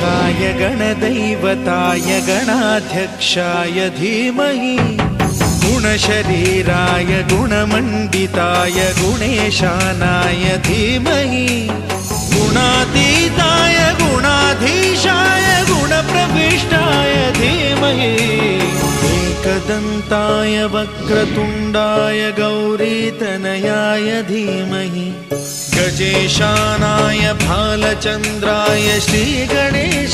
गणाध्यक्षाय गणदैवताय गणाध्यक्षाय धीमहि गुणशरीराय गुणमण्डिताय गुणेशानाय धीमहि गुणातीताय गुणाधीशाय गुणप्रविष्टाय धीमहि एकदन्ताय वक्रतुण्डाय गौरीतनयाय धीमहि गजेशानाय भालचन्द्राय श्रीगणेशाय